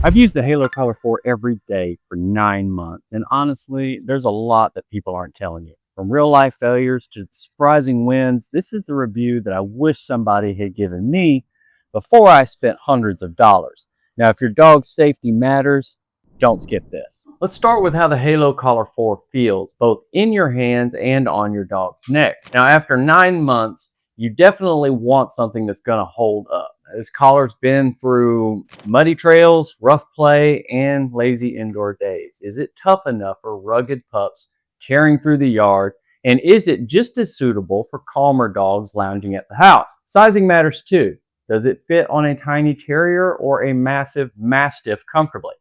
I've used the Halo Color 4 every day for 9 months, and honestly, there's a lot that people aren't telling you. From real life failures to surprising wins, this is the review that I wish somebody had given me before I spent hundreds of dollars. Now, if your dog's safety matters, don't skip this. Let's start with how the Halo Collar 4 feels, both in your hands and on your dog's neck. Now, after 9 months, you definitely want something that's going to hold up. This collar's been through muddy trails, rough play, and lazy indoor days. Is it tough enough for rugged pups tearing through the yard? And is it just as suitable for calmer dogs lounging at the house? Sizing matters too. Does it fit on a tiny terrier or a massive mastiff comfortably?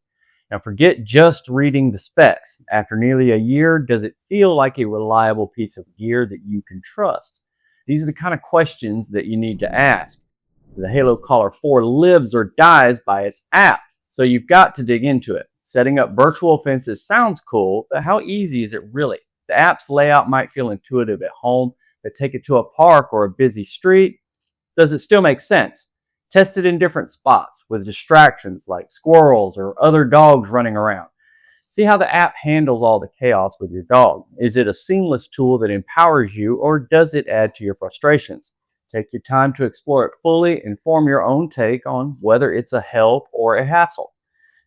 Now forget just reading the specs. After nearly a year, does it feel like a reliable piece of gear that you can trust? These are the kind of questions that you need to ask. The Halo Collar 4 lives or dies by its app, so you've got to dig into it. Setting up virtual fences sounds cool, but how easy is it really? The app's layout might feel intuitive at home, but take it to a park or a busy street. Does it still make sense? Test it in different spots with distractions like squirrels or other dogs running around. See how the app handles all the chaos with your dog. Is it a seamless tool that empowers you, or does it add to your frustrations? Take your time to explore it fully and form your own take on whether it's a help or a hassle.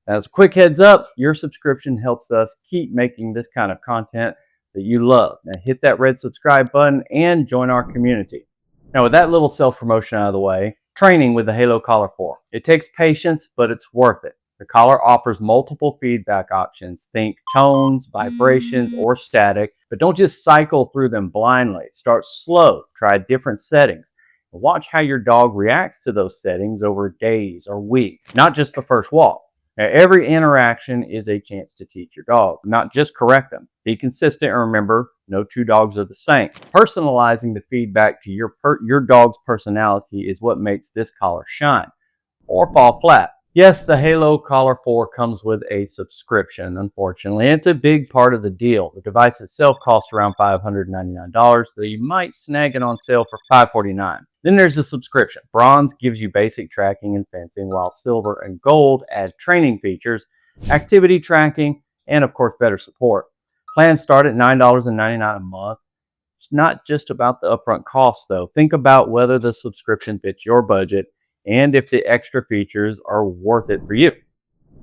As a quick heads up, your subscription helps us keep making this kind of content that you love. Now hit that red subscribe button and join our community. Now with that little self-promotion out of the way, training with the Halo Collar 4. It takes patience, but it's worth it. The collar offers multiple feedback options. Think tones, vibrations, or static, but don't just cycle through them blindly. Start slow, try different settings. Watch how your dog reacts to those settings over days or weeks, not just the first walk. Now, every interaction is a chance to teach your dog, not just correct them. Be consistent and remember, no two dogs are the same. Personalizing the feedback to your dog's personality is what makes this collar shine or fall flat. Yes, the Halo Collar 4 comes with a subscription, unfortunately. It's a big part of the deal. The device itself costs around $599, so you might snag it on sale for $549. Then there's the subscription. Bronze gives you basic tracking and fencing, while silver and gold add training features, activity tracking, and of course better support. Plans start at $9.99 a month. It's not just about the upfront cost though. Think about whether the subscription fits your budget and if the extra features are worth it for you.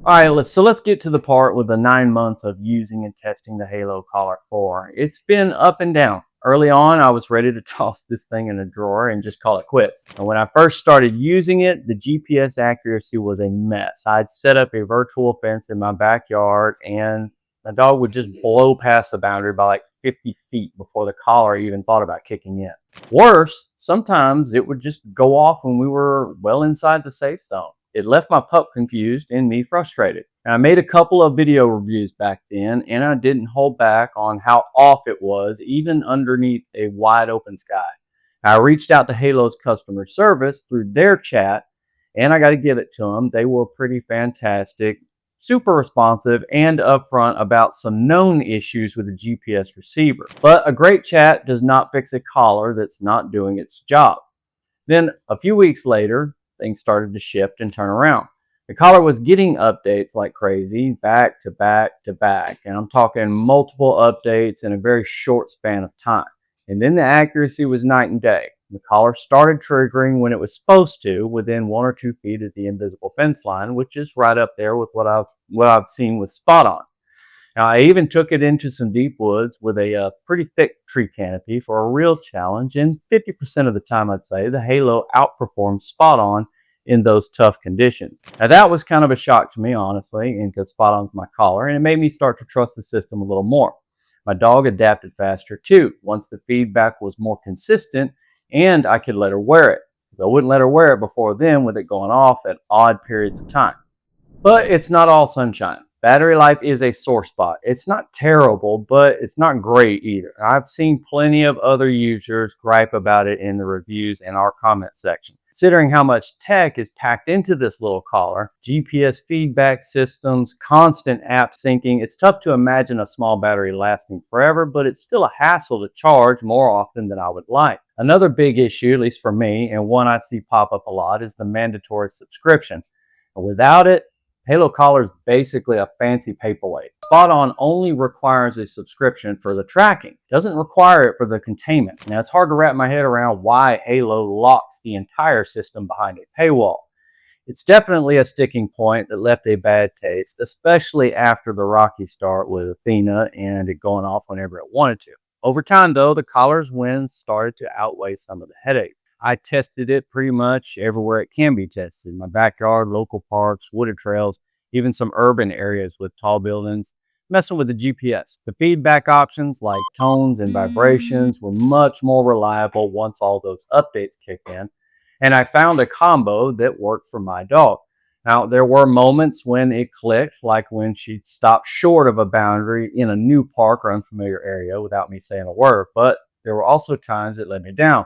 All right, let's get to the part with the 9 months of using and testing the Halo Collar 4. It's been up and down. Early on, I was ready to toss this thing in a drawer and just call it quits. And when I first started using it, the GPS accuracy was a mess. I'd set up a virtual fence in my backyard and the dog would just blow past the boundary by like 50 feet before the collar even thought about kicking in. Worse, sometimes it would just go off when we were well inside the safe zone. It left my pup confused and me frustrated. And I made a couple of video reviews back then, and I didn't hold back on how off it was, even underneath a wide open sky. I reached out to Halo's customer service through their chat, and I got to give it to them. They were pretty fantastic, super responsive, and upfront about some known issues with the GPS receiver. But a great chat does not fix a collar that's not doing its job. Then a few weeks later, things started to shift and turn around. The collar was getting updates like crazy, back to back to back. And I'm talking multiple updates in a very short span of time. And then the accuracy was night and day. The collar started triggering when it was supposed to, within 1 or 2 feet of the invisible fence line, which is right up there with what I've seen with Spot On. Now, I even took it into some deep woods with a pretty thick tree canopy for a real challenge, and 50% of the time, I'd say, the Halo outperformed Spot On in those tough conditions. Now, that was kind of a shock to me, honestly, and because Spot On's my collar, and it made me start to trust the system a little more. My dog adapted faster, too, once the feedback was more consistent, and I could let her wear it. I wouldn't let her wear it before then with it going off at odd periods of time. But it's not all sunshine. Battery life is a sore spot. It's not terrible, but it's not great either. I've seen plenty of other users gripe about it in the reviews and our comment section. Considering how much tech is packed into this little collar, GPS feedback systems, constant app syncing, it's tough to imagine a small battery lasting forever, but it's still a hassle to charge more often than I would like. Another big issue, at least for me, and one I see pop up a lot, is the mandatory subscription. Without it, Halo Collar is basically a fancy paperweight. Spot On only requires a subscription for the tracking, doesn't require it for the containment. Now, it's hard to wrap my head around why Halo locks the entire system behind a paywall. It's definitely a sticking point that left a bad taste, especially after the rocky start with Athena and it going off whenever it wanted to. Over time, though, the collar's wins started to outweigh some of the headaches. I tested it pretty much everywhere it can be tested: my backyard, local parks, wooded trails, even some urban areas with tall buildings. Messing with the GPS. The feedback options like tones and vibrations were much more reliable once all those updates kicked in, and I found a combo that worked for my dog. Now, there were moments when it clicked, like when she stopped short of a boundary in a new park or unfamiliar area without me saying a word, but there were also times it let me down,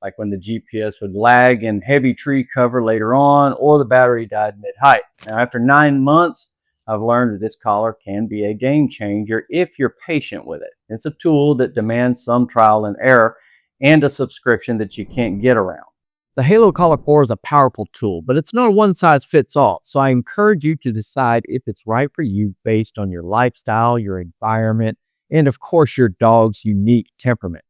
like when the GPS would lag in heavy tree cover later on or the battery died mid height. Now, after 9 months, I've learned that this collar can be a game changer if you're patient with it. It's a tool that demands some trial and error and a subscription that you can't get around. The Halo Collar 4 is a powerful tool, but it's not a one size fits all. So I encourage you to decide if it's right for you based on your lifestyle, your environment, and of course, your dog's unique temperament.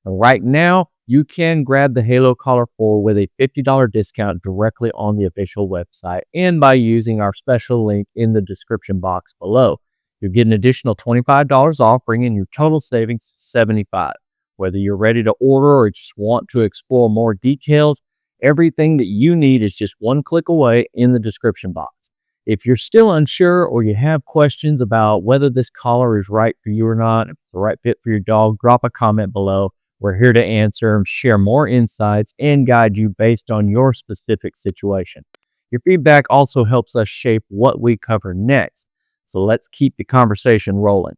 And right now, you can grab the Halo Collar 4 with a $50 discount directly on the official website and by using our special link in the description box below. You'll get an additional $25 off, bringing your total savings to $75. Whether you're ready to order or just want to explore more details, everything that you need is just one click away in the description box. If you're still unsure or you have questions about whether this collar is right for you or not, if it's the right fit for your dog, drop a comment below. We're here to answer, share more insights, and guide you based on your specific situation. Your feedback also helps us shape what we cover next. So let's keep the conversation rolling.